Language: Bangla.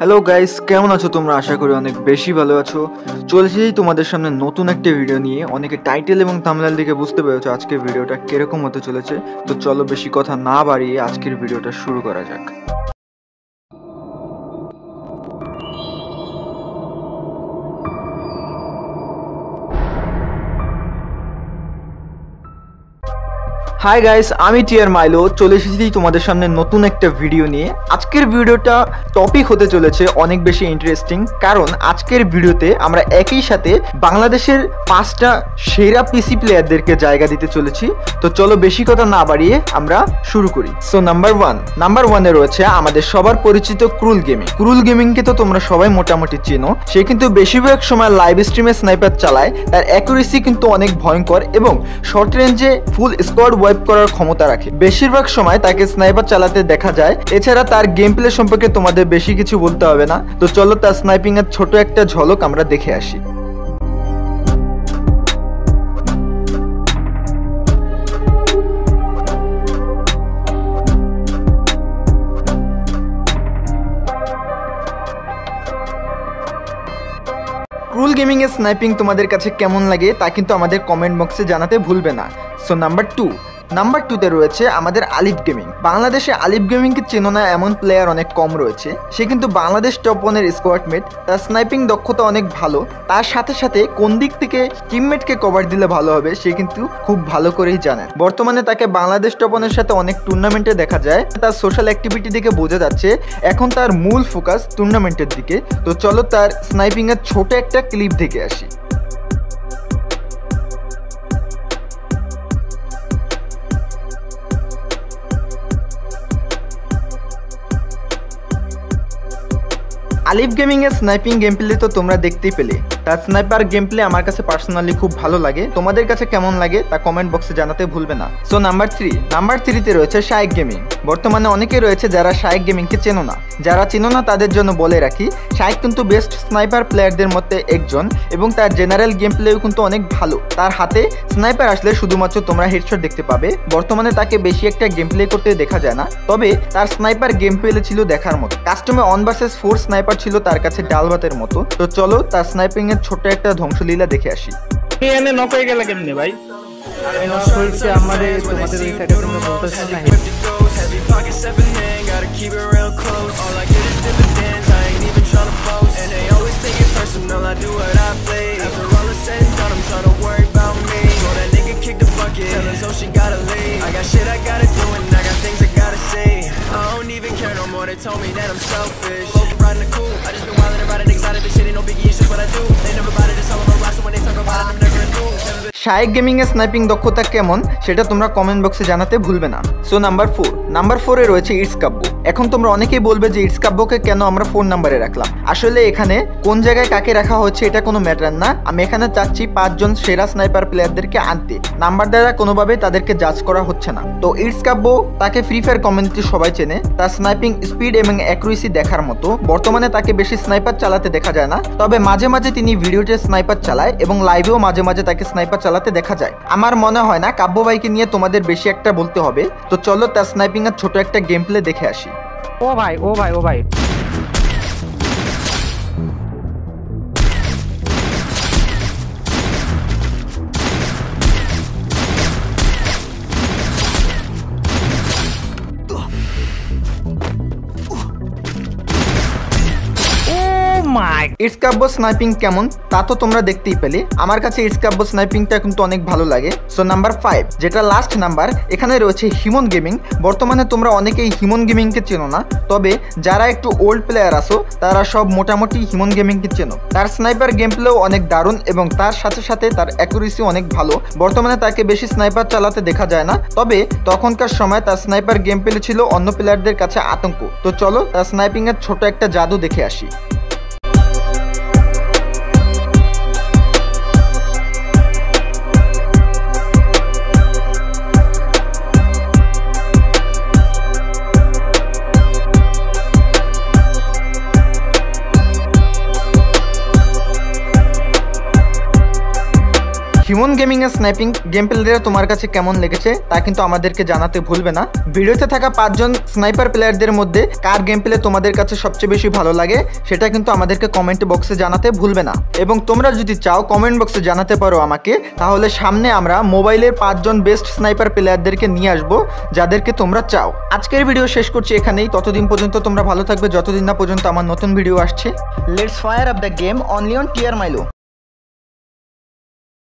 হ্যালো গাইস, কেমন আছো তোমরা? আশা করি অনেক বেশি ভালো আছো। চলে এসেছি তোমাদের সামনে নতুন একটা ভিডিও নিয়ে। অনেকে টাইটেল এবং থাম্বনেল দেখে বুঝতে পেরেছো আজকের ভিডিওটা কিরকম হতে চলেছে। তো চলো বেশি কথা না বাড়িয়ে আজকের ভিডিওটা শুরু করা যাক। হাই গাইস, আমি টিয়ার মাইলো চলে এসেছি তোমাদের সামনে নতুন একটা ভিডিও নিয়ে। আজকের ভিডিওটা টপিক হতে চলেছে অনেক বেশি ইন্টারেস্টিং, কারণ আজকের ভিডিওতে আমরা একই সাথে বাংলাদেশের 5টা সেরা পিসি প্লেয়ারদেরকে জায়গা দিতে চলেছি। তো চলো বেশি কথা না বাড়িয়ে আমরা শুরু করি। সো নাম্বার ওয়ানে রয়েছে আমাদের সবার পরিচিত ক্রুল গেমিংকে তো তোমরা সবাই মোটামুটি চেনো। সে কিন্তু বেশিরভাগ সময় লাইভ স্ট্রিমে স্নাইপার চালায়। তার অ্যাকুরেসি কিন্তু অনেক ভয়ঙ্কর এবং শর্ট রেঞ্জে ফুল স্কোয়াড ওয়াইপ করার ক্ষমতা রাখে। বেশিরভাগ সময় তাকে স্নাইপার চালাতে দেখা যায়। এছাড়া তার গেম প্লে সম্পর্কে তোমাদের বেশি কিছু বলতে হবে না। তো চলো তার স্নাইপিং এর ছোট একটা ঝলক আমরা দেখে আসি। ক্রুল গেমিং এর স্নাইপিং তোমাদের কাছে কেমন লাগে তা কিন্তু আমাদের কমেন্ট বক্সে জানাতে ভুলবে না। সো নাম্বার টুতে রয়েছে আমাদের আলিফ গেমিং। বাংলাদেশে আলিফ গেমিংকে চেনো না এমন প্লেয়ার অনেক কম রয়েছে। সে কিন্তু বাংলাদেশ টপ 1-এর স্কোয়াডমেট। তার স্নাইপিং দক্ষতা অনেক ভালো। তার সাথে সাথে কোন দিক থেকে টিমমেটকে কভার দিলে ভালো হবে সে কিন্তু খুব ভালো করেই জানে। বর্তমানে তাকে বাংলাদেশ টপ 1-এর সাথে অনেক টুর্নামেন্টে দেখা যায়। তার সোশ্যাল অ্যাক্টিভিটি দেখে বোঝা যাচ্ছে এখন তার মূল ফোকাস টুর্নামেন্টের দিকে। তো চলো তার স্নাইপিং এর ছোট একটা ক্লিপ দেখে আসি। আলিফ গেমিং এর স্নাইপিং গেম প্লে তো তোমরা দেখতেই পেলে। তার স্নাইপার গেম প্লে আমার কাছে পার্সোনালি খুব ভালো লাগে। তোমাদের কাছে কেমন লাগে তা কমেন্ট বক্সে জানাতে ভুলবে না। সো নাম্বার থ্রিতে রয়েছে শায়েক গেমিং। বর্তমানে অনেকে রয়েছে যারা শায়েক গেমিংকে চেনো না। যারা চেনো না তাদের জন্য বলে রাখি, শায়েক কিন্তু বেস্ট স্নাইপার প্লেয়ারদের মধ্যে একজন এবং তার জেনারেল গেম প্লেও কিন্তু অনেক ভালো। তার হাতে স্নাইপার আসলে শুধুমাত্র তোমরা হেডশট দেখতে পাবে। বর্তমানে তাকে বেশি একটা গেম প্লে করতে দেখা যায় না, তবে তার স্নাইপার গেম প্লে ছিল দেখার মতো। কাস্টমে 1 vs 4 স্নাইপার ছিল তার কাছে ডাল ভাতের মতো। তো চলো তার স্নাইপিং এর ছোট্ট একটা ধ্বংসলীলা দেখে আসি। এনে নক হয়ে গেল কেমনে ভাই? আরে নক হইছে আমাদের তোমাদের এই সাইডে তোমরা বলতেছ না। They told me that I'm selfish. Riding the cool, I just been wildin' and riding exotic. This shit ain't no biggie, it's just what I do. They never bought it, it's all on my roster. When they talk about it, I'm never a dude. Shaikh gaming এর স্নাইপিং দক্ষতা কেমন সেটা তোমরা কমেন্ট বক্সে জানাতে ভুলবে না। সো নাম্বার 4-এ রয়েছে ইটস কাব্য। এখন তোমরা অনেকেই বলবে যে ইটস কাব্যকে কেন আমরা 4 নম্বরে রাখলাম। আসলে এখানে কোন জায়গায় কাকে রাখা হচ্ছে এটা কোনো ম্যাটার না। আমি এখানে চাচ্ছি 5 জন সেরা স্নাইপার প্লেয়ারদেরকে আনতে। নাম্বার দ্বারা কোনোভাবে তাদেরকে জাজ করা হচ্ছে না। তো ইটস কাব্য তাকে ফ্রি ফায়ার কমিউনিটি সবাই চেনে। তার স্নাইপিং স্পিড এবং অ্যাকুরেসি দেখার মতো। বর্তমানে তাকে বেশি স্নাইপার চালাতে দেখা যায় না, তবে মাঝে মাঝে তিনি ভিডিওতে স্নাইপার চালায় এবং লাইভেও মাঝে মাঝে তাকে স্নাইপার চালাতে দেখা যায়। আমার মনে হয় না কাব্য ভাইকে নিয়ে তোমাদের বেশি একটা বলতে হবে। তো চলো তার স্নাইপিং এর ছোট একটা গেম প্লে দেখে আসি। ও ভাই ইটস কাব্য স্নাইপিং কেমন তা তো তোমরা দেখতেই পেলে। আমার কাছে ইটস কাব্য স্নাইপিংটা কিন্তু অনেক ভালো লাগে। সো নাম্বার 5, যেটা লাস্ট নাম্বার, এখানে রয়েছে হিমন গেমিং। বর্তমানে তোমরা অনেকেই হিমন গেমিংকে চেনো না, তবে যারা একটু ওল্ড প্লেয়ার আসো তারা সব মোটামুটি হিমন গেমিংকে চেনো। তার স্নাইপার গেম প্লেও অনেক দারুণ এবং তার সাথে সাথে তার অ্যাকুরেসি অনেক ভালো। বর্তমানে তাকে বেশি স্নাইপার চালাতে দেখা যায় না, তবে তখনকার সময় তার স্নাইপার গেম প্লে ছিল অন্য প্লেয়ারদের কাছে আতঙ্ক। তো চলো তার স্নাইপিং এর ছোট একটা জাদু দেখে আসি। হিউম্যান গেমিং এর স্নাইপিং গেম প্লেটা তোমার কাছে কেমন লেগেছে তা কিন্তু আমাদেরকে জানাতে ভুলবে না। ভিডিওতে থাকা 5 জন স্নাইপার প্লেয়ারদের মধ্যে কার গেম প্লে তোমাদের কাছে সবচেয়ে বেশি ভালো লাগে সেটা কিন্তু আমাদেরকে কমেন্ট বক্সে জানাতে ভুলবে না। এবং তোমরা যদি চাও কমেন্ট বক্সে জানাতে পারো আমাকে, তাহলে সামনে আমরা মোবাইলের 5 জন বেস্ট স্নাইপার প্লেয়ারদেরকে নিয়ে আসবো যাদেরকে তোমরা চাও। আজকের ভিডিও শেষ করছি এখানেই। ততদিন পর্যন্ত তোমরা ভালো থাকবে যতদিন না পর্যন্ত আমার নতুন ভিডিও আসছে। Let's fire up the game only on টিয়ার মাইলো।